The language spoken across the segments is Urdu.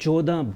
14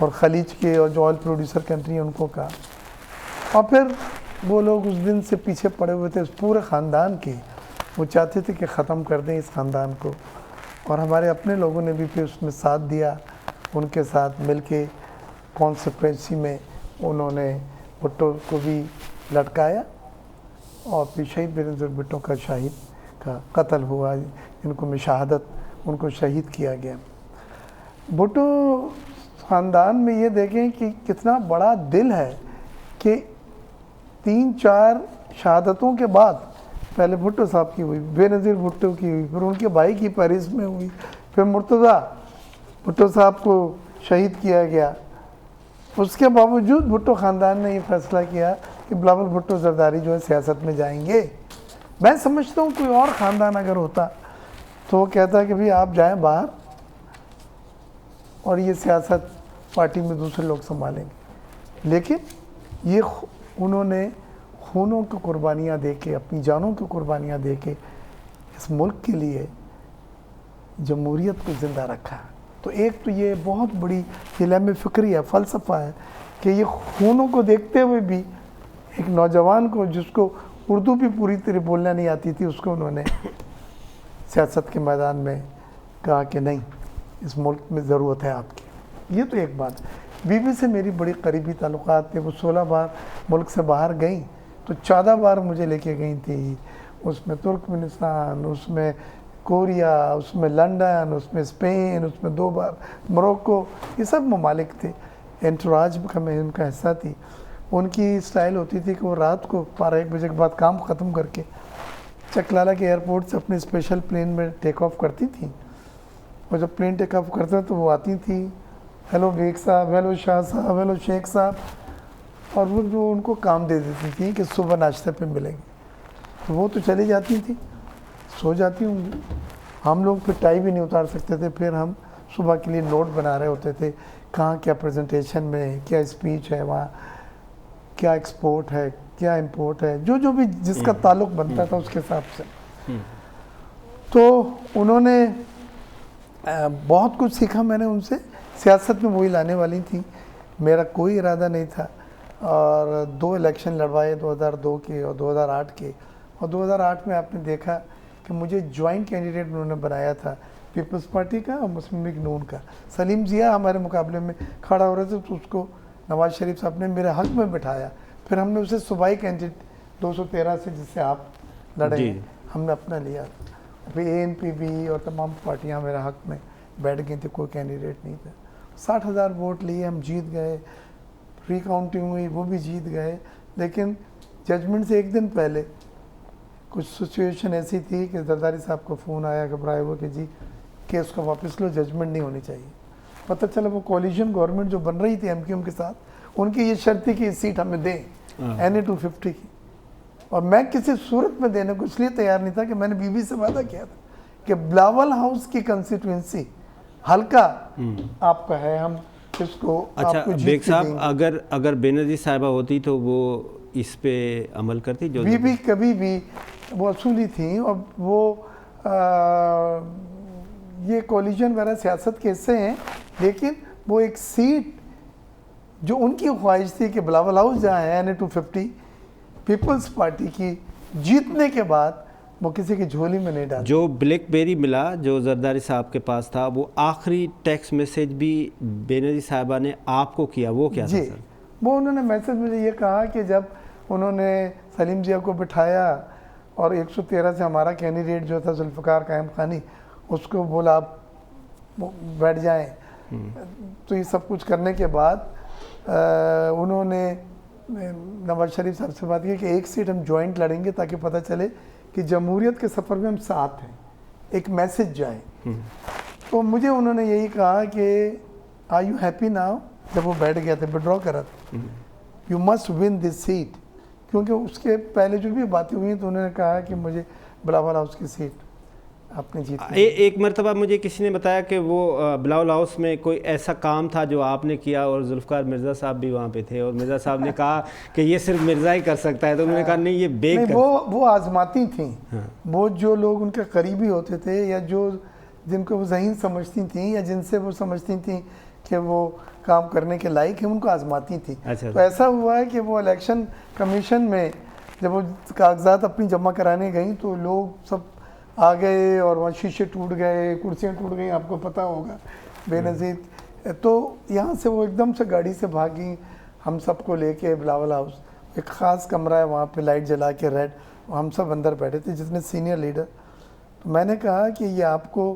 اور خلیج کے اور جو آئل پروڈیوسر کنٹری ہیں ان کو کہا. اور پھر وہ لوگ اس دن سے پیچھے پڑے ہوئے تھے اس پورے خاندان کے, وہ چاہتے تھے کہ ختم کر دیں اس خاندان کو. اور ہمارے اپنے لوگوں نے بھی پھر اس میں ساتھ دیا, ان کے ساتھ مل کے کانسٹیٹوئنسی میں انہوں نے بھٹو کو بھی لٹکایا, اور پھر شہید بینظیر بھٹو کا شہید کا قتل ہوا, ان کو مشاہدت ان کو شہید کیا گیا. بھٹو خاندان میں یہ دیکھیں کہ کتنا بڑا دل ہے کہ 3-4 شہادتوں کے بعد, پہلے بھٹو صاحب کی ہوئی, بے نظیر بھٹو کی ہوئی, پھر ان کے بھائی کی پیرس میں ہوئی, پھر مرتضیٰ بھٹو صاحب کو شہید کیا گیا. اس کے باوجود بھٹو خاندان نے یہ فیصلہ کیا کہ بلاول بھٹو زرداری جو ہے سیاست میں جائیں گے. میں سمجھتا ہوں کوئی اور خاندان اگر ہوتا تو وہ کہتا کہ بھئی آپ جائیں باہر اور یہ سیاست پارٹی میں دوسرے لوگ سنبھالیں گے. لیکن یہ انہوں نے خونوں کی قربانیاں دے کے, اپنی جانوں کی قربانیاں دے کے اس ملک کے لیے جمہوریت کو زندہ رکھا. تو ایک تو یہ بہت بڑی علم فکری ہے, فلسفہ ہے کہ یہ خونوں کو دیکھتے ہوئے بھی ایک نوجوان کو جس کو اردو بھی پوری طرح بولنا نہیں آتی تھی, اس کو انہوں نے سیاست کے میدان میں کہا کہ نہیں, اس ملک میں ضرورت ہے آپ کی. یہ تو ایک بات. بیوی سے میری بڑی قریبی تعلقات تھے, وہ 16 بار ملک سے باہر گئیں تو 14 بار مجھے لے کے گئی تھی, اس میں ترکمنستان, اس میں کوریا, اس میں لنڈن, اس میں اسپین, اس میں 2 بار موروکو, یہ سب ممالک تھے. انٹوراج کا میں ان کا حصہ تھی. ان کی اسٹائل ہوتی تھی کہ وہ رات کو 12-1 بجے کے بعد کام ختم کر کے چکلالہ کے ایئرپورٹ سے اپنے اسپیشل پلین میں ٹیک آف کرتی تھیں. اور جب پلین ٹیک آف کرتا تو وہ آتی تھیں, ہیلو بیگ صاحب, ہیلو شاہ صاحب, ہیلو شیخ صاحب, اور وہ جو ان کو کام دے دیتی تھیں کہ صبح ناشتے پہ ملیں گے. تو وہ تو چلی جاتی تھیں, سو جاتی ہوں گی. ہم لوگ پھر ٹائی بھی نہیں اتار سکتے تھے, پھر ہم صبح کے لیے نوٹ بنا رہے ہوتے تھے, کہاں کیا پریزنٹیشن میں کیا اسپیچ ہے, وہاں کیا ایکسپورٹ ہے, کیا امپورٹ ہے, جو بھی جس کا تعلق بنتا تھا اس کے حساب سے. تو انہوں نے بہت کچھ سیکھا میں نے ان سے. سیاست میں وہی لانے والی تھیں, میرا کوئی ارادہ نہیں تھا. اور 2 الیکشن لڑوائے, 2002 کے اور 2008 کے. اور 2008 میں آپ نے دیکھا کہ مجھے جوائنٹ کینڈیڈیٹ انہوں نے بنایا تھا, پیپلز پارٹی کا اور مسلم لیگ نون کا. سلیم ضیاء ہمارے مقابلے میں کھڑا ہو رہے تھے تو اس کو نواز شریف صاحب نے میرے حق میں بٹھایا. پھر ہم نے اسے صوبائی کینڈیڈیٹ 213 سے جس سے آپ لڑے ہیں, ہم نے اپنا لیا. پھر ANPP اور تمام پارٹیاں میرے حق میں بیٹھ گئی تھی, کوئی کینڈیڈیٹ نہیں تھا. 60,000 ووٹ لیے, ہم جیت گئے. ری کاؤنٹنگ ہوئی, وہ بھی جیت گئے. لیکن ججمنٹ سے 1 دن پہلے کچھ سچویشن ایسی تھی کہ زرداری صاحب کو فون آیا گھبرائے ہوئے کہ جی کیس کو واپس لو, ججمنٹ نہیں ہونی چاہیے. پتہ چلا وہ کولیشن گورنمنٹ جو بن رہی تھی MQM کے ساتھ, ان کی یہ شرط تھی کہ یہ سیٹ ہمیں دیں NA 250 کی. اور میں کسی صورت میں دینے کو اس لیے تیار نہیں تھا کہ میں نے بیوی سے وعدہ کیا تھا کہ بلاول ہاؤس کی کنسٹیٹوئنسی حلقہ آپ کا ہے, ہم اس کو اچھا بیگ صاحب, اگر بینظیر صاحبہ ہوتی تو وہ اس پہ عمل کرتی؟ جو بیوی کبھی بھی وہ اصولی تھیں, اور وہ یہ کولیجن وغیرہ سیاست کے حصے ہیں, لیکن وہ ایک سیٹ جو ان کی خواہش تھی کہ بلاول ہاؤس جہاں ہے NA 250 پیپلز پارٹی کی جیتنے کے بعد وہ کسی کی جھولی میں نہیں ڈالا. جو بلیک بیری ملا جو زرداری صاحب کے پاس تھا, وہ آخری ٹیکسٹ میسیج بھی بینظیر صاحبہ نے آپ کو کیا, وہ کیا تھا سر؟ وہ انہوں نے میسیج مجھے یہ کہا کہ جب انہوں نے سلیم ضیاء کو بٹھایا اور 113 سے ہمارا کینڈیڈیٹ جو تھا ذوالفقار قائم خانی, اس کو بولا آپ بیٹھ جائیں, تو یہ سب کچھ کرنے کے بعد انہوں نے نواز شریف صاحب سے بات کی کہ 1 سیٹ ہم جوائنٹ لڑیں گے تاکہ پتہ چلے کہ جمہوریت کے سفر میں ہم ساتھ ہیں, ایک میسیج جائے. تو مجھے انہوں نے یہی کہا کہ آر یو ہیپی ناؤ, جب وہ بیٹھ گیا تھا وڈرا کرا تھا, you must win this seat. کیونکہ اس کے پہلے جو بھی باتیں ہوئی تو انہوں نے کہا کہ مجھے بلاول ہاؤس کی سیٹ آپ نے جیت. ایک مرتبہ مجھے کسی نے بتایا کہ وہ بلاول ہاؤس میں کوئی ایسا کام تھا جو آپ نے کیا, اور ذوالفقار مرزا صاحب بھی وہاں پہ تھے, اور مرزا صاحب نے کہا کہ یہ صرف مرزا ہی کر سکتا ہے, تو انہوں نے کہا نہیں یہ بیگ. وہ آزماتی تھیں, وہ جو لوگ ان کے قریبی ہوتے تھے یا جو جن کو وہ ذہین سمجھتی تھیں یا جن سے وہ سمجھتی تھیں کہ وہ کام کرنے کے لائق ہیں ان کو آزماتی تھی. اچھا. تو ایسا ہوا ہے کہ وہ الیکشن کمیشن میں جب وہ کاغذات اپنی جمع کرانے گئیں تو لوگ سب آ گئے اور وہاں شیشے ٹوٹ گئے, کرسیاں ٹوٹ گئیں, آپ کو پتہ ہوگا بے نظیر. تو یہاں سے وہ ایک دم سے گاڑی سے بھاگی ہم سب کو لے کے بلاول ہاؤس, ایک خاص کمرہ ہے وہاں پہ لائٹ جلا کے ریڈ, ہم سب اندر بیٹھے تھے جتنے سینئر لیڈر. تو میں نے کہا کہ یہ آپ کو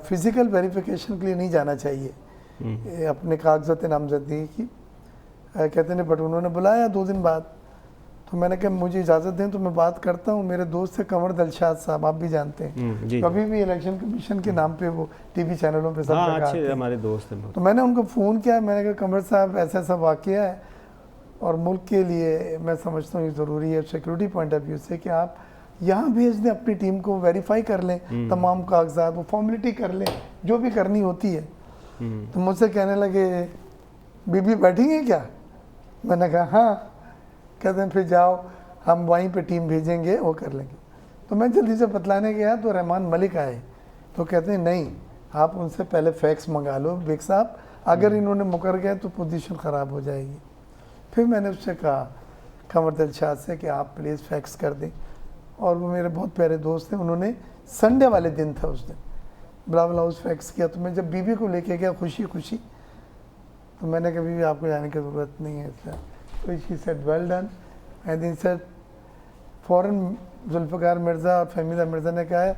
فزیکل ویریفیکیشن کے لیے نہیں جانا چاہیے اپنے کاغذات نامزدگی کی. کہتے ہیں بٹ انہوں نے بلایا 2 دن بعد. تو میں نے کہا مجھے اجازت دیں تو میں بات کرتا ہوں. میرے دوست ہے کنور دلشاد صاحب, آپ بھی جانتے ہیں, کبھی بھی الیکشن کمیشن کے نام پہ وہ ٹی وی چینلوں پہ سب جگہ آتے ہیں, ہمارے دوست ہیں. تو میں نے ان کو فون کیا, میں نے کہا کنور صاحب ایسا ایسا واقعہ ہے اور ملک کے لیے میں سمجھتا ہوں یہ ضروری ہے سیکورٹی پوائنٹ آف ویو سے کہ آپ یہاں بھیج دیں اپنی ٹیم کو, ویریفائی کر لیں تمام کاغذات, وہ فارمیلٹی کر لیں جو بھی کرنی ہوتی ہے. تو مجھ سے کہنے لگے بی بی بیٹھیں گے کیا؟ میں نے کہا ہاں. کہتے ہیں پھر جاؤ ہم وہیں پہ ٹیم بھیجیں گے وہ کر لیں گے. تو میں جلدی سے بتلانے گیا تو رحمان ملک آئے, تو کہتے ہیں نہیں آپ ان سے پہلے فیکس منگا لو بیگ صاحب, اگر انہوں نے مکر گئے تو پوزیشن خراب ہو جائے گی. پھر میں نے اس سے کہا کنور دلشاد سے کہ آپ پلیز فیکس کر دیں, اور وہ میرے بہت پیارے دوست ہیں, انہوں نے سنڈے والے دن تھا اس دن بلاول ہاؤس فیکس کیا. تو میں جب بی بی کو لے کے گیا خوشی خوشی, تو میں نے کہا بی بی آپ کو جانے کی ضرورت نہیں ہے. تو she said well done. And then said فوراً ذوالفقار مرزا اور فہمیدہ مرزا نے کہا ہے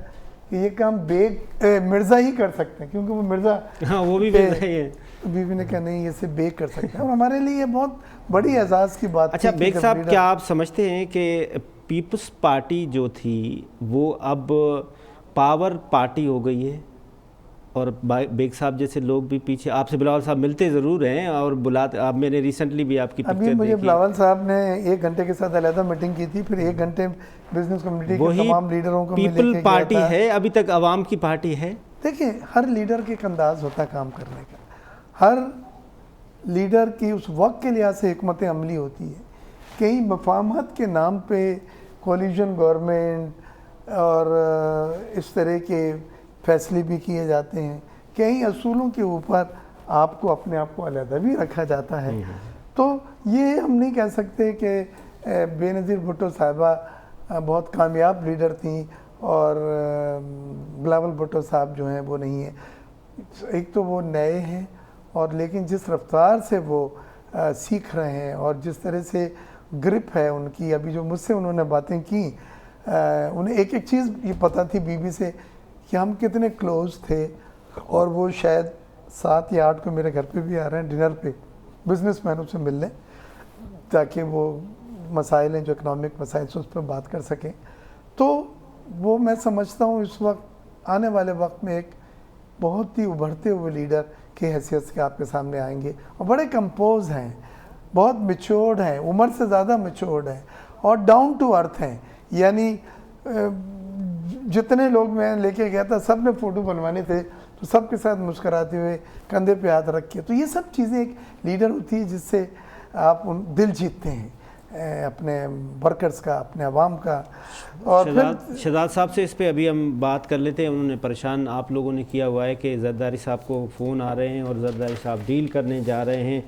کہ یہ کام بیگ مرزا ہی کر سکتے ہیں کیونکہ وہ مرزا وہ بھی ہے. بی بی نے کہا نہیں یہ سے بیگ کر سکتے ہیں, اور ہمارے لیے یہ بہت بڑی اعزاز کی بات. اچھا بیگ صاحب, کیا آپ سمجھتے ہیں کہ پیپلز پارٹی جو تھی وہ اب پاور پارٹی ہو گئی ہے, اور بیگ صاحب جیسے لوگ بھی پیچھے, آپ سے بلاول صاحب ملتے ضرور ہیں اور بلاتے, آپ میں نے ریسنٹلی بھی آپ کی پکچر دیکھی. ابھی مجھے بلاول صاحب نے 1 گھنٹے کے ساتھ علیحدہ میٹنگ کی تھی, پھر 1 گھنٹے بزنس کمیونٹی کے تمام لیڈروں کو میں لے کے پیپل گیا پارٹی تھا. ہے ابھی تک, عوام کی پارٹی ہے. دیکھیں ہر لیڈر کے ایک انداز ہوتا ہے کام کرنے کا, ہر لیڈر کی اس وقت کے لحاظ سے حکمت عملی ہوتی ہے. کئی مفاہمت کے نام پہ کولیشن گورنمنٹ اور اس طرح کے فیصلے بھی کیے جاتے ہیں, کئی اصولوں کے اوپر آپ کو اپنے آپ کو علیحدہ بھی رکھا جاتا ہے. تو یہ ہم نہیں کہہ سکتے کہ بے نظیر بھٹو صاحبہ بہت کامیاب لیڈر تھیں اور بلاول بھٹو صاحب جو ہیں وہ نہیں ہیں. ایک تو وہ نئے ہیں, اور لیکن جس رفتار سے وہ سیکھ رہے ہیں اور جس طرح سے گرپ ہے ان کی, ابھی جو مجھ سے انہوں نے باتیں کی, انہیں ایک ایک چیز یہ پتہ تھی بی بی سے کہ ہم کتنے کلوز تھے, اور وہ شاید 7 یا 8 کو میرے گھر پہ بھی آ رہے ہیں ڈنر پہ بزنس مینوں سے ملنے, تاکہ وہ مسائل ہیں جو اکنامک مسائل سے اس پہ بات کر سکیں. تو وہ میں سمجھتا ہوں اس وقت آنے والے وقت میں ایک بہت ہی ابھرتے ہوئے لیڈر کی حیثیت سے آپ کے سامنے آئیں گے, اور بڑے کمپوز ہیں, بہت میچورڈ ہیں, عمر سے زیادہ میچورڈ ہیں, اور ڈاؤن ٹو ارتھ ہیں. یعنی جتنے لوگ میں لے کے گیا تھا سب نے فوٹو بنوانے تھے, تو سب کے ساتھ مسکراتے ہوئے کندھے پہ ہاتھ رکھ کے. تو یہ سب چیزیں ایک لیڈر ہوتی ہے جس سے آپ دل جیتتے ہیں اپنے ورکرز کا, اپنے عوام کا. اور شہزاد صاحب سے اس پہ ابھی ہم بات کر لیتے ہیں. انہوں نے پریشان آپ لوگوں نے کیا ہوا ہے کہ زرداری صاحب کو فون آ رہے ہیں اور زرداری صاحب ڈیل کرنے جا رہے ہیں.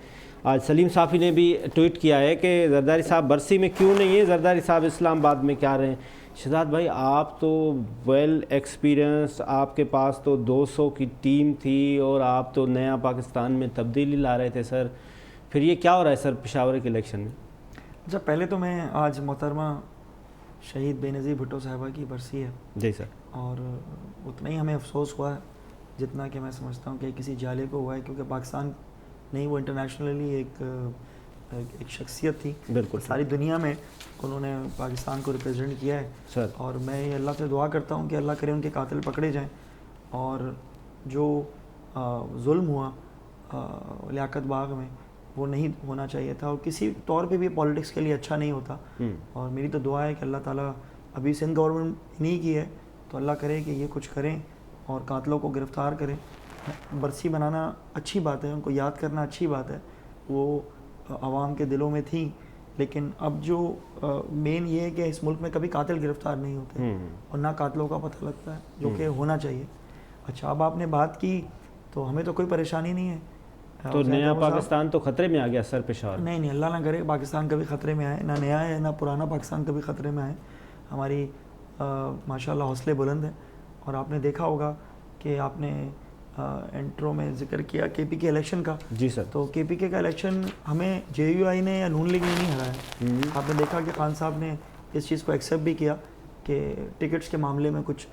آج سلیم صافی نے بھی ٹویٹ کیا ہے کہ زرداری صاحب برسی میں کیوں نہیں ہیں, زرداری صاحب اسلام آباد میں کیا رہے ہیں. شہزاد بھائی آپ تو ویل ایکسپیرینس, آپ کے پاس تو 200 کی ٹیم تھی اور آپ تو نیا پاکستان میں تبدیلی لا رہے تھے سر, پھر یہ کیا ہو رہا ہے سر پشاور کے الیکشن میں؟ اچھا پہلے تو میں آج محترمہ شہید بے نظیر بھٹو صاحبہ کی برسی ہے. جی سر. اور اتنا ہی ہمیں افسوس ہوا ہے جتنا کہ میں سمجھتا ہوں کہ کسی جالے کو ہوا ہے, کیونکہ پاکستان نہیں, وہ انٹرنیشنلی ایک شخصیت تھی. بالکل ساری دنیا میں انہوں نے پاکستان کو ریپرزینٹ کیا ہے سر, اور میں اللہ سے دعا کرتا ہوں کہ اللہ کرے ان کے قاتل پکڑے جائیں, اور جو ظلم ہوا لیاقت باغ میں وہ نہیں ہونا چاہیے تھا, اور کسی طور پہ بھی پالیٹکس کے لیے اچھا نہیں ہوتا. اور میری تو دعا ہے کہ اللہ تعالیٰ, ابھی سندھ گورنمنٹ نہیں کی ہے تو اللہ کرے کہ یہ کچھ کریں اور قاتلوں کو گرفتار کریں. برسی بنانا اچھی بات ہے, ان کو یاد کرنا اچھی بات ہے, وہ عوام کے دلوں میں تھیں, لیکن اب جو مین یہ ہے کہ اس ملک میں کبھی قاتل گرفتار نہیں ہوتے اور نہ قاتلوں کا پتہ لگتا ہے, جو کہ ہونا چاہیے. اچھا اب آپ نے بات کی تو ہمیں تو کوئی پریشانی نہیں ہے, تو نیا پاکستان تو خطرے میں آ گیا سر پشاور. نہیں اللہ نہ کرے پاکستان کبھی خطرے میں آئے, نہ نیا ہے نہ پرانا پاکستان کبھی خطرے میں آئے. ہماری ماشاءاللہ حوصلے بلند ہیں. اور آپ نے دیکھا ہوگا کہ آپ نے انٹرو میں ذکر کیا کے پی کے الیکشن کا. جی سر. تو کے پی کے کا الیکشن ہمیں جے یو آئی نے یا نون لیگ نے نہیں ہرایا. آپ نے دیکھا کہ خان صاحب نے اس چیز کو ایکسیپٹ بھی کیا کہ ٹکٹس کے معاملے میں کچھ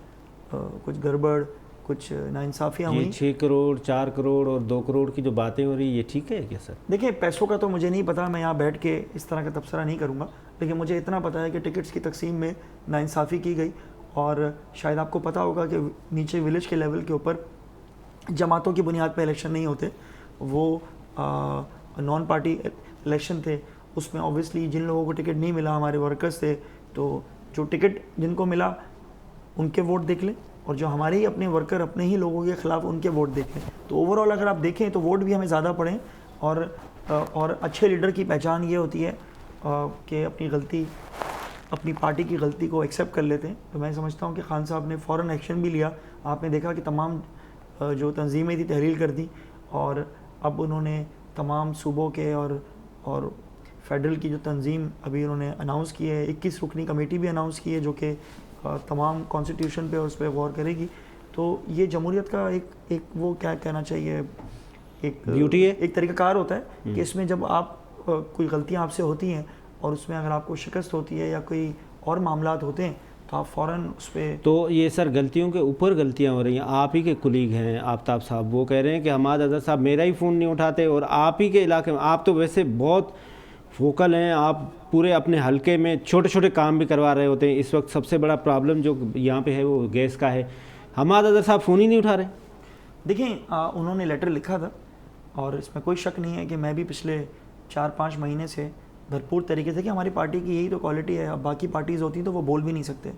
گڑبڑ, کچھ ناانصافیاں ہوئیں. 6 کروڑ 4 کروڑ اور 2 کروڑ کی جو باتیں ہو رہی ہیں یہ ٹھیک ہے کیا سر؟ دیکھیں پیسوں کا تو مجھے نہیں پتا, میں یہاں بیٹھ کے اس طرح کا تبصرہ نہیں کروں گا, لیکن مجھے اتنا پتا ہے کہ ٹکٹس کی تقسیم میں ناانصافی کی گئی. اور شاید آپ کو پتا ہوگا کہ نیچے ولیج کے لیول کے اوپر جماعتوں کی بنیاد پہ الیکشن نہیں ہوتے, وہ نان پارٹی الیکشن تھے. اس میں اوبویسلی جن لوگوں کو ٹکٹ نہیں ملا ہمارے ورکرز تھے, تو جو ٹکٹ جن کو ملا ان کے ووٹ دیکھ لیں, اور جو ہمارے ہی اپنے ورکر اپنے ہی لوگوں کے خلاف ان کے ووٹ دیکھ لیں. تو اوور آل اگر آپ دیکھیں تو ووٹ بھی ہمیں زیادہ پڑیں. اور اچھے لیڈر کی پہچان یہ ہوتی ہے کہ اپنی غلطی, اپنی پارٹی کی غلطی کو ایکسیپٹ کر لیتے ہیں. تو میں سمجھتا ہوں کہ خان صاحب نے فوراً ایکشن بھی لیا. آپ نے دیکھا کہ تمام جو تنظیمیں تھی تحلیل کر دی, اور اب انہوں نے تمام صوبوں کے اور فیڈرل کی جو تنظیم ابھی انہوں نے اناؤنس کی ہے, 21 رکنی کمیٹی بھی اناؤنس کی ہے جو کہ تمام کانسٹیٹیوشن پہ اور اس پہ غور کرے گی. تو یہ جمہوریت کا ایک وہ کیا کہنا چاہیے, ایک بیوٹی ہے, ایک طریقہ کار ہوتا ہے کہ اس میں جب آپ کوئی غلطیاں آپ سے ہوتی ہیں اور اس میں اگر آپ کو شکست ہوتی ہے یا کوئی اور معاملات ہوتے ہیں تو آپ فوراً اس پہ. تو یہ سر غلطیوں کے اوپر غلطیاں ہو رہی ہیں. آپ ہی کے کولیگ ہیں آفتاب صاحب, وہ کہہ رہے ہیں کہ حماد اظہر صاحب میرا ہی فون نہیں اٹھاتے, اور آپ ہی کے علاقے میں, آپ تو ویسے بہت فوکل ہیں, آپ پورے اپنے حلقے میں چھوٹے چھوٹے کام بھی کروا رہے ہوتے ہیں. اس وقت سب سے بڑا پرابلم جو یہاں پہ ہے وہ گیس کا ہے. حماد اظہر صاحب فون ہی نہیں اٹھا رہے. دیکھیں انہوں نے لیٹر لکھا تھا, اور اس میں کوئی شک نہیں ہے کہ میں بھی پچھلے 4-5 مہینے سے بھرپور طریقے سے, کہ ہماری پارٹی کی یہی تو کوالٹی ہے. اب باقی پارٹیز ہوتی ہیں تو وہ بول بھی نہیں سکتے.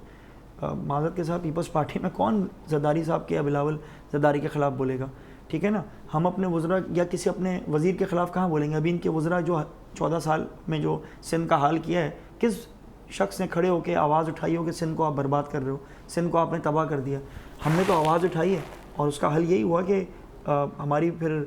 معذرت کے ساتھ پیپلز پارٹی میں کون زرداری صاحب کے یا بلاول زرداری کے خلاف بولے گا, ٹھیک ہے نا. ہم اپنے وزراء یا کسی اپنے وزیر کے خلاف کہاں بولیں گے. ابھی ان کے وزراء جو 14 سال میں جو سندھ کا حال کیا ہے, کس شخص نے کھڑے ہو کے آواز اٹھائی ہو کہ سندھ کو آپ برباد کر رہے ہو, سندھ کو آپ نے تباہ کر دیا. ہم نے تو آواز اٹھائی ہے, اور اس کا حل یہی ہوا کہ ہماری پھر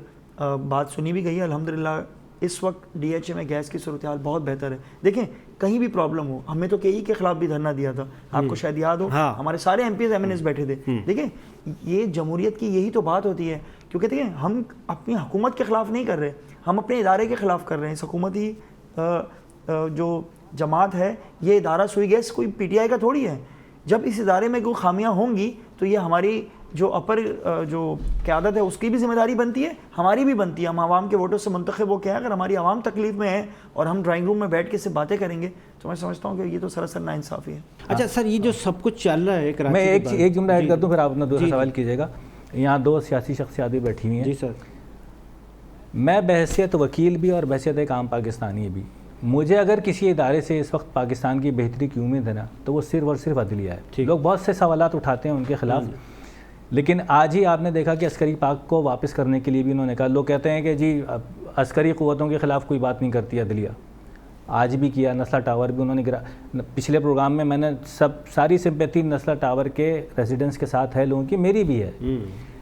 بات سنی بھی گئی ہے. الحمدللہ اس وقت ڈی ایچ اے میں گیس کی صورتحال بہت بہتر ہے. دیکھیں کہیں بھی پرابلم ہو, ہم نے تو کے خلاف بھی دھرنا دیا تھا, آپ کو شاید یاد ہو, ہمارے سارے MPs M N S بیٹھے تھے. دیکھیں یہ جمہوریت کی یہی تو بات ہوتی ہے, کیونکہ دیکھیں ہم اپنی حکومت کے خلاف نہیں کر رہے, ہم اپنے ادارے کے خلاف کر رہے ہیں. حکومتی جو جماعت ہے, یہ ادارہ سوئی گیس کوئی پی ٹی آئی کا تھوڑی ہے. جب اس ادارے میں کوئی خامیاں ہوں گی تو یہ ہماری جو اپر جو قیادت ہے اس کی بھی ذمہ داری بنتی ہے, ہماری بھی بنتی ہے. ہم عوام کے ووٹوں سے منتخب ہو کے ہیں, اگر ہماری عوام تکلیف میں ہے اور ہم ڈرائنگ روم میں بیٹھ کے سے باتیں کریں گے تو میں سمجھتا ہوں کہ یہ تو سراسر ناانصافی ہے. اچھا سر, یہ جو سب کچھ چل رہا ہے, میں ایک جملہ ایڈ کر دوں پھر آپ اپنا دوسرا سوال کیجیے گا. یہاں 2 سیاسی شخصیات بھی بیٹھی ہوئی ہیں. جی سر. میں بحیثیت وکیل بھی اور بحیثیت ایک عام پاکستانی بھی, مجھے اگر کسی ادارے سے اس وقت پاکستان کی بہتری کی امید ہے نا تو وہ صرف اور صرف عدلیہ ہے. لوگ بہت سے سوالات اٹھاتے ہیں ان کے خلاف, لیکن آج ہی آپ نے دیکھا کہ عسکری پاک کو واپس کرنے کے لیے بھی انہوں نے کہا. لوگ کہتے ہیں کہ جی عسکری قوتوں کے خلاف کوئی بات نہیں کرتی عدلیہ, آج بھی کیا. نسلا ٹاور بھی انہوں نے گرا. پچھلے پروگرام میں میں نے ساری سمپیتھی نسلا ٹاور کے ریزیڈنٹس کے ساتھ ہے لوگوں کی, میری بھی ہے.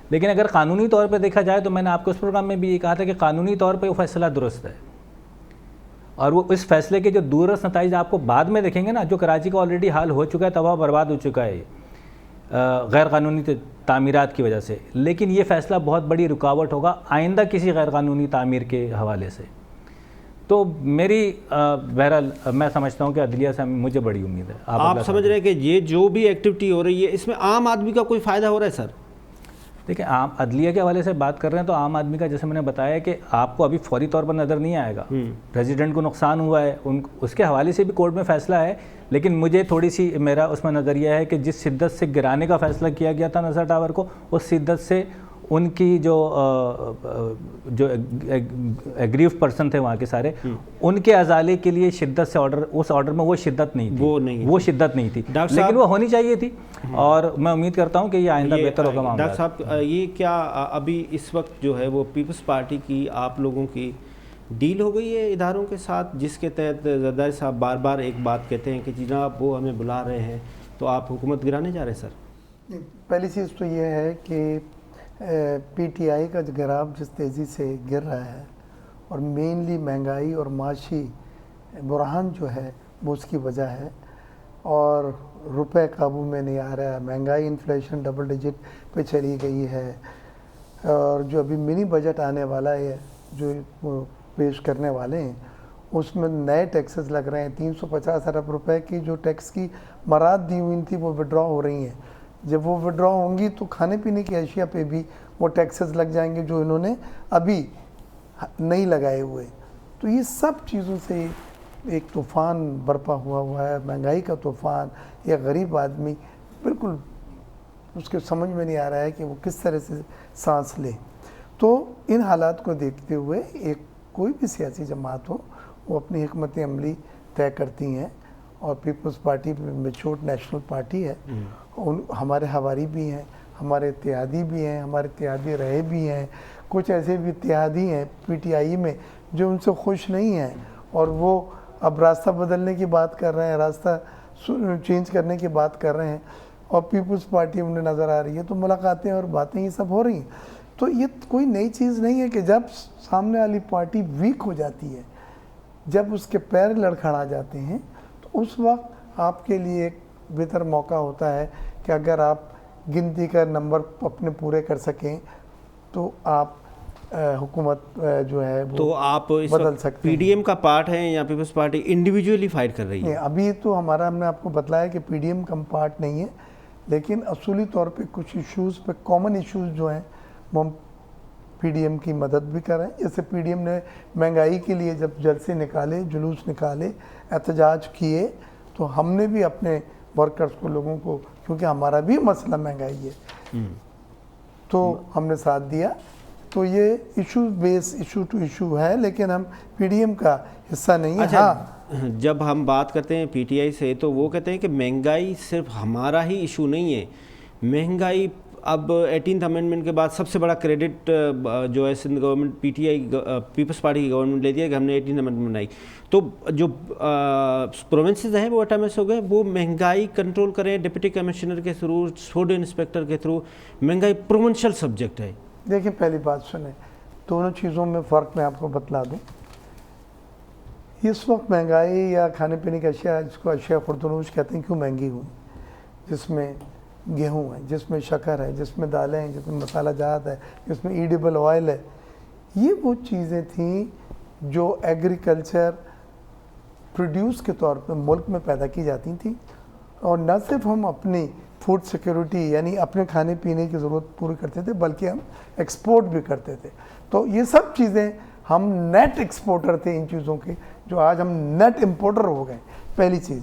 لیکن اگر قانونی طور پہ دیکھا جائے تو میں نے آپ کو اس پروگرام میں بھی یہ کہا تھا کہ قانونی طور پہ وہ فیصلہ درست ہے, اور وہ اس فیصلے کے جو دوررس نتائج آپ کو بعد میں دیکھیں گے نا, جو کراچی کا آلریڈی حال ہو چکا ہے, تباہ برباد ہو چکا ہے غیر قانونی تعمیرات کی وجہ سے, لیکن یہ فیصلہ بہت بڑی رکاوٹ ہوگا آئندہ کسی غیر قانونی تعمیر کے حوالے سے. تو میری بہرحال میں سمجھتا ہوں کہ عدلیہ سے مجھے بڑی امید ہے. آپ سمجھ رہے ہیں کہ یہ جو بھی ایکٹیویٹی ہو رہی ہے اس میں عام آدمی کا کوئی فائدہ ہو رہا ہے سر؟ دیکھیں عام عدلیہ کے حوالے سے بات کر رہے ہیں تو عام آدمی کا, جیسے میں نے بتایا کہ آپ کو ابھی فوری طور پر نظر نہیں آئے گا. ریزیڈنٹ کو نقصان ہوا ہے, اس کے حوالے سے بھی کورٹ میں فیصلہ ہے, لیکن مجھے تھوڑی سی میرا اس میں نظریہ ہے کہ جس شدت سے گرانے کا فیصلہ کیا گیا تھا نسلا ٹاور کو, اس شدت سے ان کی جو ایگریو پرسن تھے وہاں کے سارے, ان کے ازالے کے لیے شدت سے آرڈر, اس آرڈر میں وہ شدت نہیں تھی, وہ شدت نہیں تھی, لیکن وہ ہونی چاہیے تھی. اور میں امید کرتا ہوں کہ یہ آئندہ بہتر ہوگا معاملہ. ڈاکٹر صاحب یہ کیا ابھی اس وقت جو ہے وہ پیپلز پارٹی کی آپ لوگوں کی ڈیل ہو گئی ہے اداروں کے ساتھ, جس کے تحت زرداری صاحب بار بار ایک بات کہتے ہیں کہ جناب وہ ہمیں بلا رہے ہیں تو آپ حکومت گرانے جا رہے ہیں؟ سر پہلی چیز تو یہ ہے کہ پی ٹی آئی کا جو گراف جس تیزی سے گر رہا ہے اور مینلی مہنگائی اور معاشی بحران جو ہے وہ اس کی وجہ ہے، اور روپے قابو میں نہیں آ رہا ہے، مہنگائی انفلیشن ڈبل ڈیجٹ پہ چلی گئی ہے، اور جو ابھی منی بجٹ آنے والا ہے جو پیش کرنے والے ہیں اس میں نئے ٹیکسز لگ رہے ہیں، 350 ارب روپے کی جو ٹیکس کی مراد دی ہوئی تھی وہ وڈرا ہو رہی ہیں۔ جب وہ وڈرا ہوں گی تو کھانے پینے کی اشیاء پہ بھی وہ ٹیکسز لگ جائیں گے جو انہوں نے ابھی نہیں لگائے ہوئے۔ تو یہ سب چیزوں سے ایک طوفان برپا ہوا ہے، مہنگائی کا طوفان۔ یہ غریب آدمی بالکل اس کے سمجھ میں نہیں آ رہا ہے کہ وہ کس طرح سے سانس لے۔ تو ان حالات کو دیکھتے ہوئے کوئی بھی سیاسی جماعت ہو وہ اپنی حکمت عملی طے کرتی ہیں، اور Peoples Party matured national party ہے، ہمارے ہواری بھی ہیں، ہمارے اتحادی بھی ہیں، ہمارے اتحادی رہے بھی ہیں، کچھ ایسے بھی اتحادی ہیں پی ٹی آئی میں جو ان سے خوش نہیں ہیں اور وہ اب راستہ بدلنے کی بات کر رہے ہیں، راستہ چینج کرنے کی بات کر رہے ہیں، اور پیپلز پارٹی انہیں نظر آ رہی ہے۔ تو ملاقاتیں اور باتیں یہ سب ہو رہی ہیں۔ تو یہ کوئی نئی چیز نہیں ہے کہ جب سامنے والی پارٹی ویک ہو جاتی ہے، جب اس کے پیر لڑکھڑا جاتے ہیں، تو اس وقت آپ کے لیے ایک بہتر موقع ہوتا ہے کہ اگر آپ گنتی کا نمبر اپنے پورے کر سکیں تو آپ حکومت جو ہے تو آپ بدل سکتے پی ہیں۔ ڈی ایم کا پارٹ ہیں یا پیپلز پارٹی انڈیویجولی فائٹ کر رہی ہے؟ ابھی تو ہم نے آپ کو بتلایا کہ پی ڈی ایم کا پارٹ نہیں ہے، لیکن اصولی طور پہ کچھ ایشوز پہ کامن ایشوز جو ہیں وہ ہم پی ڈی ایم کی مدد بھی کر رہے ہیں۔ جیسے پی ڈی ایم نے مہنگائی کے لیے جب جلسے نکالے، جلوس نکالے، احتجاج کیے، تو ہم نے بھی اپنے ورکرز کو، لوگوں کو، کیونکہ ہمارا بھی مسئلہ مہنگائی ہے، تو ہم نے ساتھ دیا۔ تو یہ ایشو ٹو ایشو ہے، لیکن ہم پی ڈی ایم کا حصہ نہیں ہے۔ اچھا، جب ہم بات کرتے ہیں پی ٹی آئی سے تو وہ کہتے ہیں کہ مہنگائی صرف ہمارا ہی ایشو نہیں ہے، مہنگائی اب 18th امینڈمنٹ کے بعد سب سے بڑا کریڈٹ جو ہے سندھ گورنمنٹ پی ٹی آئی پیپلز پارٹی کی گورنمنٹ لیتی ہے کہ ہم نے 18th امینڈمنٹ بنائی، تو جو پروونسز ہیں وہ اٹامس ہو گئے، وہ مہنگائی کنٹرول کریں ڈپٹی کمشنر کے تھرو، فوڈ انسپیکٹر کے تھرو۔ مہنگائی پروونشل سبجیکٹ ہے۔ دیکھیں پہلی بات سنیں، دونوں چیزوں میں فرق میں آپ کو بتلا دوں۔ اس وقت مہنگائی یا کھانے پینے کی اشیاء، جس کو اشیاء خوردنوش کہتے ہیں، کیوں مہنگی ہوئی؟ جس میں گیہوں ہے، جس میں شکر ہے، جس میں دالیں ہیں، جس میں مسالہ جات ہے، جس میں ایڈیبل آئل ہے، یہ وہ چیزیں تھیں جو ایگریکلچر پروڈیوس کے طور پہ ملک میں پیدا کی جاتی تھیں، اور نہ صرف ہم اپنی فوڈ سیکیورٹی یعنی اپنے کھانے پینے کی ضرورت پوری کرتے تھے، بلکہ ہم ایکسپورٹ بھی کرتے تھے۔ تو یہ سب چیزیں ہم نیٹ ایکسپورٹر تھے ان چیزوں کے، جو آج ہم نیٹ امپورٹر ہو گئے۔ پہلی چیز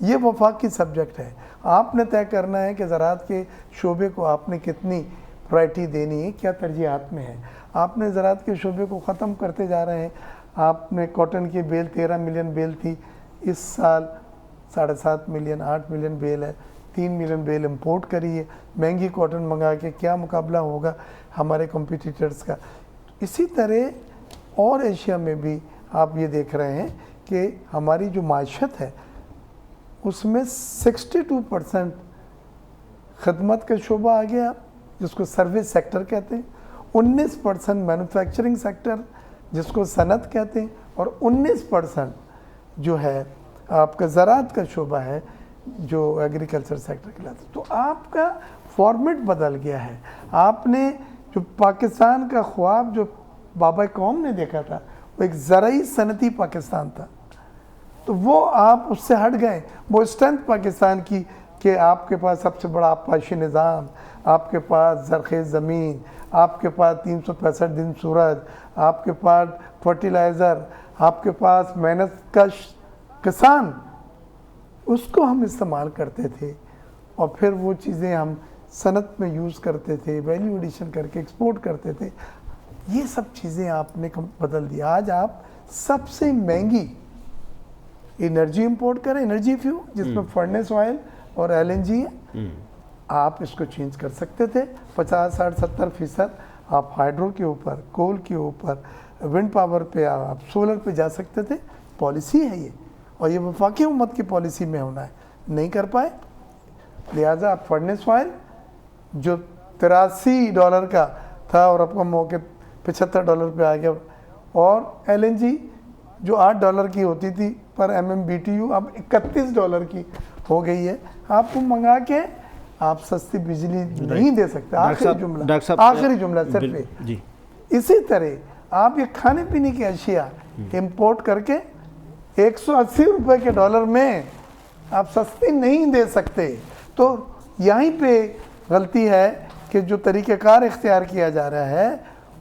یہ وفاق کی سبجیکٹ ہے، آپ نے طے کرنا ہے کہ زراعت کے شعبے کو آپ نے کتنی پرائرٹی دینی ہے، کیا ترجیحات میں ہے۔ آپ نے زراعت کے شعبے کو ختم کرتے جا رہے ہیں۔ آپ نے کاٹن کی بیل 13 ملین بیل تھی، اس سال 7.5 ملین 8 ملین بیل ہے، 3 ملین بیل امپورٹ کری ہے۔ مہنگی کاٹن منگا کے کیا مقابلہ ہوگا ہمارے کمپیٹیٹرز کا۔ اسی طرح اور ایشیا میں بھی آپ یہ دیکھ رہے ہیں کہ ہماری جو معیشت ہے اس میں 62% خدمت کا شعبہ آ گیا، جس کو سروس سیکٹر کہتے ہیں، 19% مینوفیکچرنگ سیکٹر جس کو صنعت کہتے ہیں، اور 19% جو ہے آپ کا زراعت کا شعبہ ہے جو ایگریکلچر سیکٹر کہلاتا ہے۔ تو آپ کا فارمیٹ بدل گیا ہے۔ آپ نے جو پاکستان کا خواب جو بابا قوم نے دیکھا تھا وہ ایک زرعی صنعتی پاکستان تھا، تو وہ آپ اس سے ہٹ گئے۔ وہ اسٹرینتھ پاکستان کی کہ آپ کے پاس سب سے بڑا آبپاشی نظام، آپ کے پاس زرخیز زمین، آپ کے پاس 365 دن سورج، آپ کے پاس فرٹیلائزر، آپ کے پاس محنت کش کسان، اس کو ہم استعمال کرتے تھے، اور پھر وہ چیزیں ہم صنعت میں یوز کرتے تھے، ویلیو ایڈیشن کر کے ایکسپورٹ کرتے تھے۔ یہ سب چیزیں آپ نے بدل دیا۔ آج آپ سب سے مہنگی انرجی امپورٹ کریں، انرجی فیو جس میں فرنس آئل اور ایل این جی ہے، آپ اس کو چینج کر سکتے تھے۔ 50 60 70% آپ ہائیڈرو کے اوپر، کول کے اوپر، ونڈ پاور پہ، آپ سولر پہ جا سکتے تھے۔ پالیسی ہے یہ، اور یہ وفاقی حکومت کی پالیسی میں ہونا ہے، نہیں کر پائے، لہٰذا آپ فرنس آئل جو $83 کا تھا اور اب کا موقع $75 پہ آ گیا. اور LNG جو $8 کی ہوتی تھی پر MMBTU اب $31 کی ہو گئی ہے. آپ کو منگا کے آپ سستی بجلی نہیں دے سکتے. آخری جملہ صرف جی. اسی طرح آپ یہ کھانے پینے کی اشیاء امپورٹ کر کے $180 کے ڈالر میں آپ سستی نہیں دے سکتے. تو یہیں پہ غلطی ہے کہ جو طریقہ کار اختیار کیا جا رہا ہے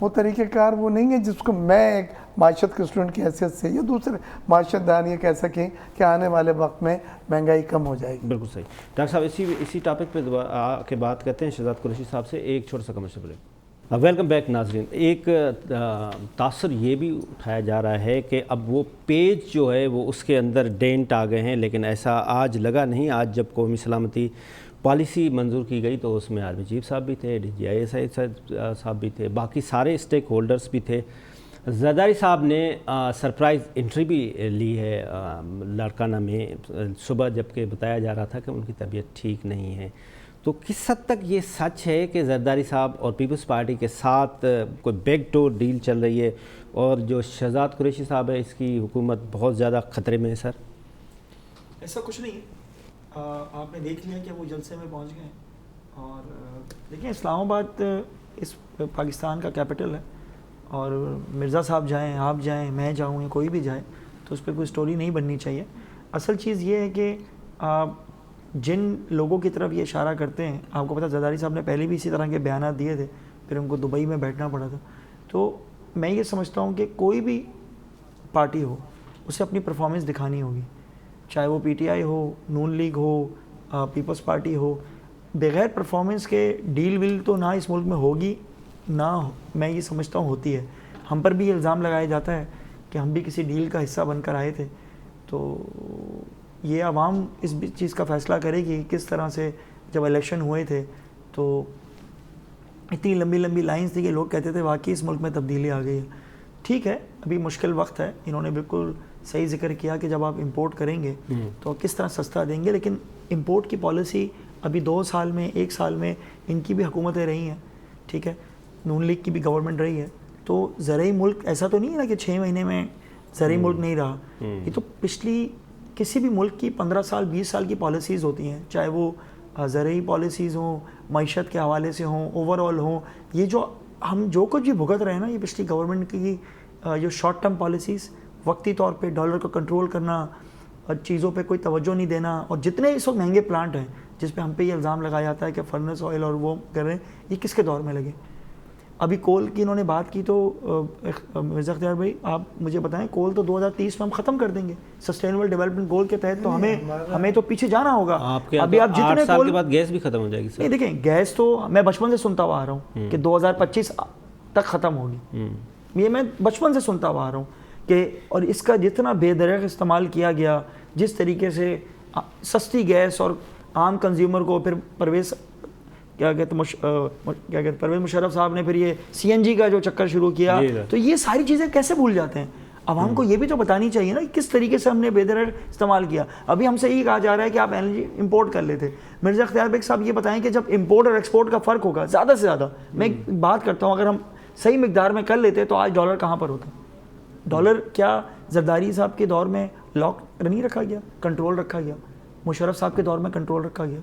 وہ طریقہ کار وہ نہیں ہے جس کو میں ایک معیشت کے اسٹوڈنٹ کی حیثیت سے یا دوسرے معیشت دان یہ کہہ سکیں کہ آنے والے وقت میں مہنگائی کم ہو جائے گی. بالکل صحیح. ڈاکٹر صاحب اسی ٹاپک پہ آ کے بات کرتے ہیں شہزاد قریشی صاحب سے. ایک چھوٹا سا کمرشل بریک. ویلکم بیک ناظرین. ایک تاثر یہ بھی اٹھایا جا رہا ہے کہ اب وہ پیج جو ہے وہ اس کے اندر ڈینٹ آ گئے ہیں, لیکن ایسا آج لگا نہیں. آج جب قومی سلامتی پالیسی منظور کی گئی تو اس میں آرمی چیف صاحب بھی تھے, DGI صاحب بھی تھے, باقی سارے اسٹیک ہولڈرز بھی تھے. زرداری صاحب نے سرپرائز انٹری بھی لی ہے لاڑکانہ میں صبح, جبکہ بتایا جا رہا تھا کہ ان کی طبیعت ٹھیک نہیں ہے. تو کس حد تک یہ سچ ہے کہ زرداری صاحب اور پیپلز پارٹی کے ساتھ کوئی بیک ڈور ڈیل چل رہی ہے, اور جو شہزاد قریشی صاحب ہے اس کی حکومت بہت زیادہ خطرے میں ہے؟ سر ایسا کچھ نہیں ہے. آپ نے دیکھ لیا کہ وہ جلسے میں پہنچ گئے. اور دیکھیں, اسلام آباد اس پاکستان کا کیپٹل ہے, اور مرزا صاحب جائیں, آپ جائیں, میں جاؤں یا کوئی بھی جائے تو اس پہ کوئی سٹوری نہیں بننی چاہیے. اصل چیز یہ ہے کہ جن لوگوں کی طرف یہ اشارہ کرتے ہیں, آپ کو پتہ زرداری صاحب نے پہلے بھی اسی طرح کے بیانات دیے تھے, پھر ان کو دبئی میں بیٹھنا پڑا تھا. تو میں یہ سمجھتا ہوں کہ کوئی بھی پارٹی ہو اسے اپنی پرفارمنس دکھانی ہوگی, چاہے وہ PTI ہو, نون لیگ ہو, پیپلز پارٹی ہو. بغیر پرفارمنس کے ڈیل ویل تو نہ اس ملک میں ہوگی, نہ میں یہ سمجھتا ہوں ہوتی ہے. ہم پر بھی الزام لگایا جاتا ہے کہ ہم بھی کسی ڈیل کا حصہ بن کر آئے تھے. تو یہ عوام اس چیز کا فیصلہ کرے گی. کس طرح سے جب الیکشن ہوئے تھے تو اتنی لمبی لمبی لائنز تھی کہ لوگ کہتے تھے واقعی اس ملک میں تبدیلی آ گئی ہے. ٹھیک ہے, ابھی مشکل وقت ہے. انہوں نے بالکل صحیح ذکر کیا کہ جب آپ امپورٹ کریں گے تو کس طرح سستا دیں گے, لیکن امپورٹ کی پالیسی ابھی 2 سال میں 1 سال میں ان کی بھی حکومتیں رہی ہیں. ٹھیک ہے, نون لیگ کی بھی گورنمنٹ رہی ہے. تو زرعی ملک ایسا تو نہیں ہے نا کہ 6 مہینے میں زرعی ملک نہیں رہا. یہ تو پچھلی کسی بھی ملک کی 15 سال 20 سال کی پالیسیز ہوتی ہیں, چاہے وہ زرعی پالیسیز ہوں, معیشت کے حوالے سے ہوں, اوور آل ہوں. یہ جو ہم جو کچھ بھی بھگت رہے ہیں نا, یہ پچھلی گورنمنٹ کی جو شارٹ ٹرم پالیسیز, وقتی طور پہ ڈالر کو کنٹرول کرنا اور چیزوں پہ کوئی توجہ نہیں دینا, اور جتنے اس وقت مہنگے پلانٹ ہیں جس پہ ہم پہ یہ الزام لگایا جاتا ہے کہ فرنس آئل اور وہ کر رہے ہیں, یہ کس کے دور میں لگے؟ ابھی کول کی انہوں نے بات کی تو مرزا اختیار بھائی آپ مجھے بتائیں, کول تو 2030 میں ہم ختم کر دیں گے سسٹینیبل ڈیولپمنٹ گول کے تحت. تو ہمیں تو پیچھے جانا ہوگا. ابھی آپ جتنے 8 سال کے بعد گیس بھی ختم ہو جائے گی. نہیں دیکھیں, گیس تو میں بچپن سے سنتا ہوا آ رہا ہوں کہ 2025 تک ختم ہوگی. یہ میں بچپن سے سنتا ہوا آ رہا ہوں کہ, اور اس کا جتنا بے دریغ استعمال کیا گیا, جس طریقے سے سستی گیس اور عام کنزیومر کو پھر پرویز پرویز مشرف صاحب نے پھر یہ CNG کا جو چکر شروع کیا, تو یہ ساری چیزیں کیسے بھول جاتے ہیں؟ عوام کو یہ بھی تو بتانی چاہیے نا کس طریقے سے ہم نے بے دریغ استعمال کیا. ابھی ہم سے یہ کہا جا رہا ہے کہ آپ LNG امپورٹ کر لیتے. مرزا اختیار بیگ صاحب یہ بتائیں کہ جب امپورٹ اور ایکسپورٹ کا فرق ہوگا زیادہ سے زیادہ, میں بات کرتا ہوں اگر ہم صحیح مقدار میں کر لیتے تو آج ڈالر کہاں پر ہوتا؟ ڈالر کیا زرداری صاحب کے دور میں لاک نہیں رکھا گیا, کنٹرول رکھا گیا, مشرف صاحب کے دور میں کنٹرول رکھا گیا,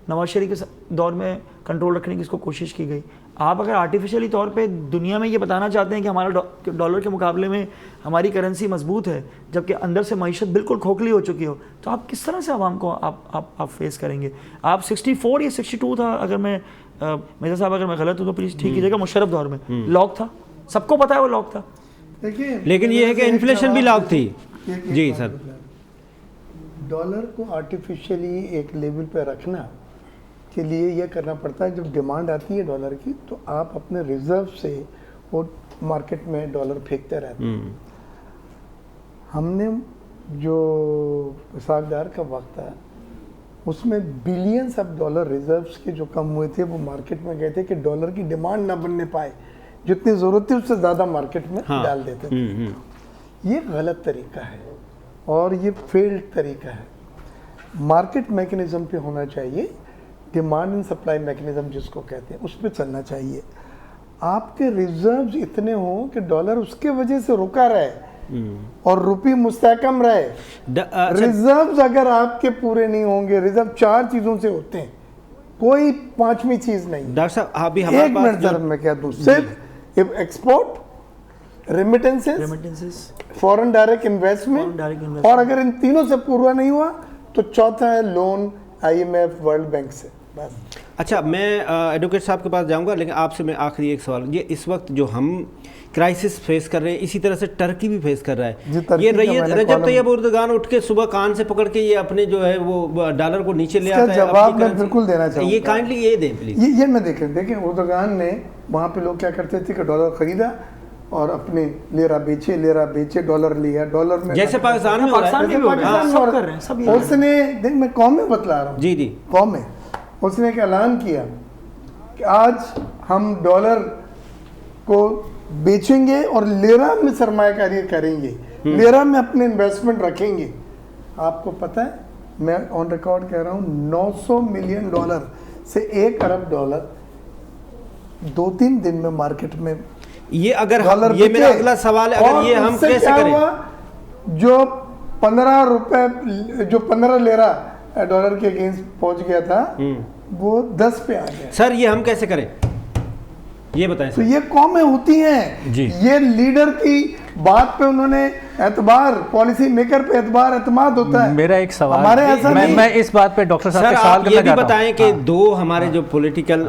نواز شریف کے دور میں کنٹرول رکھنے کی اس کو کوشش کی گئی. آپ اگر آرٹیفیشلی طور پہ دنیا میں یہ بتانا چاہتے ہیں کہ ہمارا ڈالر کے مقابلے میں ہماری کرنسی مضبوط ہے, جبکہ اندر سے معیشت بالکل کھوکھلی ہو چکی ہو, تو آپ کس طرح سے عوام کو آپ فیس کریں گے؟ آپ 64 یا 62 تھا, اگر میں مرزا صاحب اگر میں غلط ہوں تو پلیز ٹھیک کیجیے گا, مشرف دور میں لاک تھا, سب کو پتا ہے وہ لاک تھا. لیکن یہ ہے کہ انفلیشن بھی لاک تھی. جی سر, ڈالر کو آرٹیفیشلی ایک لیول پہ رکھنا کے لیے یہ کرنا پڑتا ہے, جب ڈیمانڈ آتی ہے ڈالر کی تو آپ اپنے ریزرو سے وہ مارکیٹ میں ڈالر پھینکتے رہتے ہیں. ہم نے جو اسحاق ڈار کا وقت تھا اس میں بلینس آف ڈالر ریزروز کے جو کم ہوئے تھے وہ مارکیٹ میں گئے تھے کہ ڈالر کی ڈیمانڈ نہ بننے پائے, جتنی ضرورت تھی اس سے زیادہ مارکیٹ میں ڈال دیتے تھے. یہ غلط طریقہ ہے اور یہ فیلڈ طریقہ ہے. مارکیٹ میکنزم پہ ہونا چاہیے, ڈیمانڈ اینڈ سپلائی میکنزم جس کو کہتے ہیں اس پہ چلنا چاہیے. آپ کے ریزروز اتنے ہوں کہ ڈالر اس کے وجہ سے رکا رہے اور روپی مستحکم رہے. ریزروز اگر آپ کے پورے نہیں ہوں گے, ریزرو 4 چیزوں سے ہوتے ہیں, کوئی 5ویں چیز نہیں. ڈاکٹر صاحب ابھی ہمارے ایک منٹ ذرا میں کہہ دوں, صرف export, remittances, foreign direct investment, اور اگر ان تینوں سے پورا نہیں ہوا تو چوتھا ہے لون IMF ورلڈ بینک سے. بس. اچھا, میں ایڈوکیٹ صاحب کے پاس جاؤں گا, لیکن آپ سے میں آخری ایک سوال, یہ اس وقت جو ہم کرائسس فیس کر رہے ہیں اسی طرح سے ٹرکی بھی فیس کر رہا ہے. یہ رجب طیب اردگان اٹھ کے صبح کان سے پکڑ کے یہ اپنے جو ہے وہ ڈالر کو نیچے لے آتا ہے. جواب میں بالکل دینا چاہوں گا, یہ کائنڈلی یہ دیں پلیز. یہ میں دیکھیں اردگان نے وہاں پہ لوگ کیا کرتے تھے کہ ڈالر خریدا اور اپنے لیرا بیچے, ڈالر لیا, ڈالر میں جیسے پاکستان میں ہو رہا ہے. اس نے دیکھ, میں قوم میں بتلا رہا ہوں, جی قوم میں اس نے ایک اعلان کیا کہ آج ہم ڈالر کو بیچیں گے اور لیرا میں سرمایہ کاری کریں گے, لیرا میں اپنے انویسٹمنٹ رکھیں گے. آپ کو پتہ ہے, میں آن ریکارڈ کہہ رہا ہوں, $900 ملین سے $1 ارب 2-3 دن میں مارکیٹ میں یہ اگر یہ میرا اگلا سوال ہے, اگر یہ ہم کیسے کریں؟ جو 15 لیرا ڈالر کے اگینسٹ پہنچ گیا تھا وہ 10 پہ آ گیا. سر یہ ہم کیسے کریں یہ بتائیں. تو یہ قومیں ہوتی ہیں, یہ لیڈر کی بات پہ انہوں نے اعتبار, پالیسی میکر پہ اعتماد ہوتا ہے. میرا ایک سوال, ہمارے ایسا نہیں. میں اس بات پہ ڈاکٹر صاحب سر آپ یہ بھی بتائیں کہ 2 ہمارے جو پولیٹیکل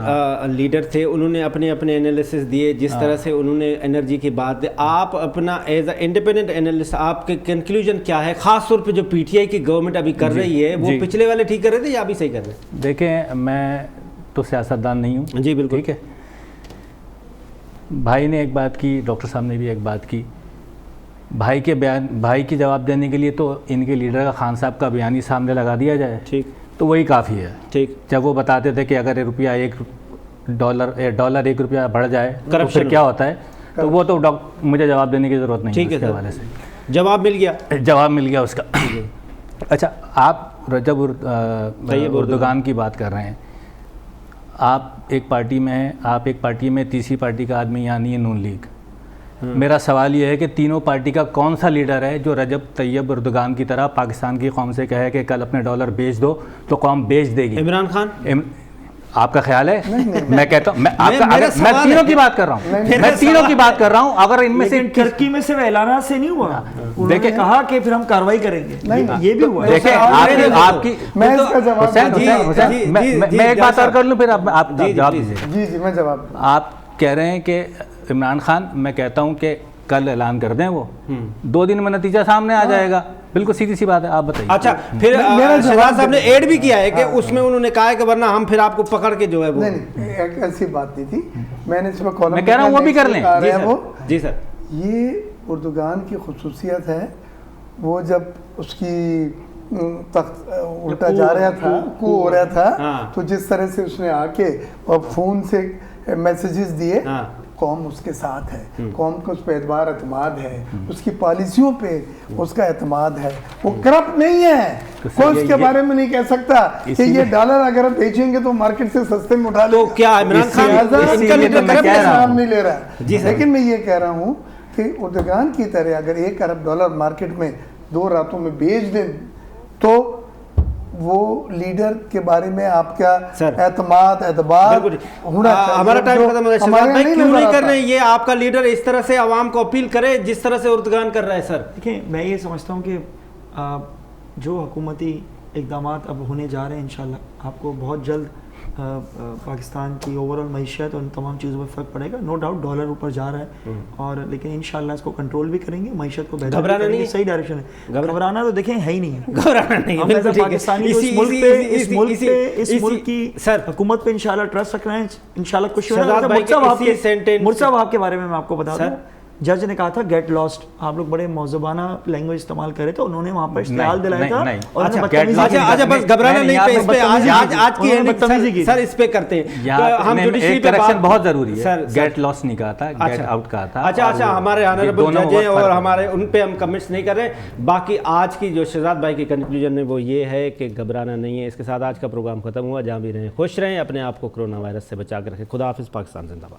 لیڈر تھے انہوں نے اپنے انالیسس دیے, جس طرح سے انہوں نے انرجی کی بات دی. آپ اپنا ایز اے انڈیپینڈنٹ انالیسٹ آپ کے کنکلوژن کیا ہے, خاص طور پہ جو PTI کی گورنمنٹ ابھی کر رہی ہے, وہ پچھلے والے ٹھیک کر رہے تھے یا ابھی صحیح کر رہے ہیں؟ دیکھیں, میں تو سیاستدان نہیں ہوں. جی بالکل, ٹھیک ہے. بھائی نے ایک بات کی, ڈاکٹر صاحب نے بھی ایک بات کی. بھائی کی جواب دینے کے لیے تو ان کے لیڈر کا خان صاحب کا بیان ہی سامنے لگا دیا جائے, ٹھیک, تو وہی کافی ہے. ٹھیک. جب وہ بتاتے تھے کہ اگر ڈالر $1 بڑھ جائے تو پھر کیا ہوتا ہے, تو وہ تو مجھے جواب دینے کی ضرورت نہیں ہے. اس کے حوالے سے جواب مل گیا اس کا. اچھا, آپ رجب اردگان کی بات کر رہے ہیں, آپ ایک پارٹی میں ہیں, آپ ایک پارٹی میں تیسری پارٹی کا آدمی یعنی نون لیگ. میرا سوال یہ ہے کہ تینوں پارٹی کا کون سا لیڈر ہے جو رجب طیب اردگان کی طرح پاکستان کی قوم سے کہے کہ کل اپنے ڈالر بیچ دو تو قوم بیچ دے گی؟ عمران خان. آپ کا خیال ہے؟ میں کہتا ہوں, میں تینوں کی بات کر رہا ہوں, اگر ان میں سے ترکی میں صرف اعلانات سے نہیں ہوا, دیکھیں کہا کہ پھر ہم کارروائی کریں گے, یہ بھی ہوا. دیکھیں آپ کی, میں ایک بات اور کر لوں پھر آپ جواب دیجیے. جی میں جواب. آپ کہہ رہے ہیں کہ عمران خان, میں کہتا ہوں کہ کل اعلان کر دیں, وہ 2 دن میں نتیجہ سامنے آ جائے گا. بالکل سیدھی سی بات ہے, آپ بتائیے. اچھا, پھر شہزاد صاحب نے ایڈ بھی کیا ہے کہ اس میں انہوں نے کہا ہے کہ ورنہ ہم پھر آپ کو پکڑ کے جو ہے وہ. نہیں, ایسی بات نہیں تھی, میں نے اس میں کالم, میں کہہ رہا ہوں وہ بھی کر لیں. جی سر. یہ اردگان کی خصوصیت ہے, وہ جب اس کی تخت الٹا جا رہا تھا, کو ہو رہا تھا, تو جس طرح سے اس نے آ کے اور فون سے میسیجز دیے, قوم اس کے ساتھ ہے, قوم کو اس پہ اعتماد ہے, اس کی پالیسیوں پہ اس کا اعتماد ہے. وہ کرپٹ نہیں ہے, کوئی اس کے بارے میں نہیں کہہ سکتا کہ یہ ڈالر اگر آپ بیچیں گے تو مارکیٹ سے سستے میں اٹھا لیں. تو کیا عمران خان ان کا لیڈر نام نہیں لے رہا ہے, لیکن میں یہ کہہ رہا ہوں کہ اردگان کی طرح اگر $1 ارب مارکیٹ میں 2 راتوں میں بیچ دیں تو وہ لیڈر کے بارے میں آپ کیا اعتماد اعتبار ہونا چاہیے. ہمارا ٹائم ختم ہو گیا. کیوں نہیں کر رہے ہیں یہ آپ کا لیڈر اس طرح سے عوام کو اپیل کرے جس طرح سے اردگان کر رہا ہے؟ سر دیکھیں, میں یہ سمجھتا ہوں کہ جو حکومتی اقدامات اب ہونے جا رہے ہیں انشاءاللہ آپ کو بہت جلد پاکستان کی اوور آل معیشت اور ان تمام چیزوں پر فرق پڑے گا. نو ڈاؤٹ ڈالر اوپر جا رہا ہے, اور لیکن انشاءاللہ اس کو کنٹرول بھی کریں گے, معیشت کو بہتر کریں گے. صحیح ڈائریکشن ہے. گھبرانا تو دیکھیں ہے ہی نہیں ہے, گھبرانا نہیں. پاکستانی اس ملک کی حکومت پہ انشاءاللہ ٹرسٹ رکھ رہے ہیں. انشاءاللہ کچھ مرزا وہاب کے بارے میں میں آپ کو بتا دوں, جج نے کہا تھا گیٹ لاسٹ. آپ لوگ بڑے مؤدبانہ لینگویج استعمال کرے تھے, انہوں نے وہاں پر اشتعال دلایا تھا اور انہوں نے بدتمیزی کی. اچھا بس گھبرانا نہیں پہ اس پہ آج کی اینڈنگ سر اس پہ کرتے ہیں. ہم جوڈیشری پہ کریکشن بہت ضروری ہے. گیٹ لاس نہیں کہا تھا, گیٹ آؤٹ کہا تھا. اچھا ہمارے آنریبل جج ہیں اور ہمارے ان پہ ہم کمنٹس نہیں کر رہے. باقی آج کی جو شہزاد بھائی کی کنکلوژن ہے وہ یہ ہے کہ گھبرانا نہیں ہے. اس کے ساتھ آج کا پروگرام ختم ہوا. جہاں بھی رہیں خوش رہیں, اپنے آپ کو کرونا وائرس سے بچا کر رکھیں. خدا حافظ. پاکستان زندہ باد.